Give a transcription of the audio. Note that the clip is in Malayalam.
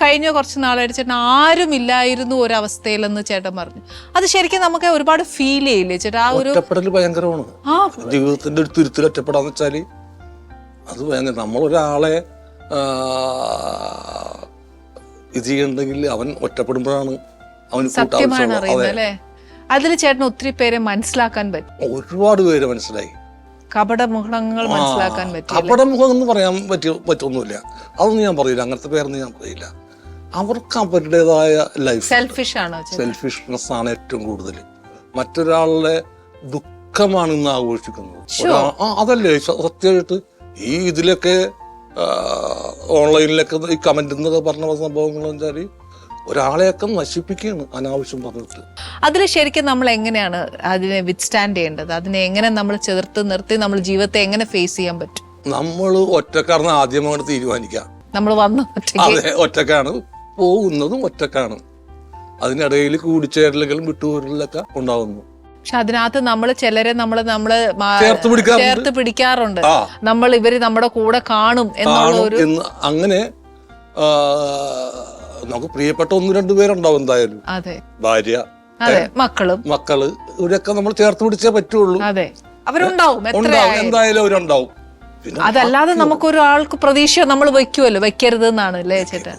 കഴിഞ്ഞ കുറച്ച് നാളായിട്ട് ചേട്ടൻ ആരുമില്ലായിരുന്നു ഒരവസ്ഥയിലെന്ന് ചേട്ടൻ പറഞ്ഞു. അത് ശരിക്കും നമുക്ക് ഒരുപാട് ഫീൽ ചെയ്യില്ലേ ചേട്ടാ? ആ ഒരു ഒറ്റപ്പെടൽ ഭയങ്കരമാണ്. ജീവിതത്തിന്റെ ഒരു തുരുത്തിൽ ഒറ്റപ്പെടാന്ന് വെച്ചാല് അത് ഭയങ്കര. നമ്മളൊരാളെ ഇത് ചെയ്യണ്ടെങ്കിൽ അവൻ ഒറ്റപ്പെടുമ്പോഴാണ് അവന് സത്യമാണ് അറിയുന്നത് അല്ലേ? അതിൽ ചേട്ടന് ഒത്തിരി പേരെ മനസ്സിലാക്കാൻ പറ്റും. ഒരുപാട് പേര് മനസ്സിലായി. കപടമുഖങ്ങൾ മനസ്സിലാക്കാൻ പറ്റും. കപടമുഖം എന്ന് പറയാൻ പറ്റൊന്നുമില്ല. അതൊന്നും ഞാൻ പറയില്ല, അങ്ങനത്തെ പേരൊന്നും ഞാൻ പറയില്ല. അവർക്ക് അവരുടേതായ ലൈഫ്, സെൽഫിഷ്നെസ് ആണ് ഏറ്റവും കൂടുതൽ. മറ്റൊരാളുടെ ദുഃഖമാണ് ഇന്ന് ആഘോഷിക്കുന്നത്. അതല്ലേ സത്യമായിട്ട് ഈ ഇതിലൊക്കെ ഓൺലൈനിലൊക്കെ ഈ കമന്റ് എന്നൊക്കെ പറഞ്ഞ സംഭവങ്ങൾ വെച്ചാൽ ഒരാളെയൊക്കെ നശിപ്പിക്കുകയാണ് അനാവശ്യം പറഞ്ഞിട്ട്. അതിൽ ശരിക്കും നമ്മൾ എങ്ങനെയാണ് അതിനെ വിത്ത്സ്റ്റാൻഡ് ചെയ്യേണ്ടത്? അതിനെ എങ്ങനെ നമ്മൾ ചെറുത്ത് നിർത്തി നമ്മൾ ജീവിതത്തെ എങ്ങനെ ഫേസ് ചെയ്യാൻ പറ്റും? നമ്മൾ ഒറ്റക്കാരന് ആദ്യമായിട്ട് തീരുമാനിക്കാം. നമ്മൾ വന്ന അതെ, ഒറ്റക്കാണ്, പോകുന്നതും ഒറ്റക്കാണ്. അതിനിടയിൽ കൂടിച്ചേരലുകളും വിട്ടുപോരലൊക്കെ ഉണ്ടാവുന്നു. പക്ഷെ അതിനകത്ത് നമ്മൾ ചിലരെ നമ്മള് ചേർത്ത് പിടിക്കാറുണ്ട്. നമ്മൾ ഇവര് നമ്മുടെ കൂടെ കാണും എന്നുള്ള ഒരു അങ്ങനെ നമുക്ക് പ്രിയപ്പെട്ട 1-2 പേരുണ്ടാവും എന്തായാലും. ഭാര്യ, മക്കള് ഇവരൊക്കെ നമ്മൾ ചേർത്ത് പിടിച്ചേ പറ്റുള്ളൂ. അവരുണ്ടാവും, എന്തായാലും അവരുണ്ടാവും. അതല്ലാതെ നമുക്കൊരാൾക്ക് പ്രതീക്ഷ നമ്മൾ വെക്കുമല്ലോ, വെക്കരുത് എന്നാണ് അല്ലേ ചേട്ടാ?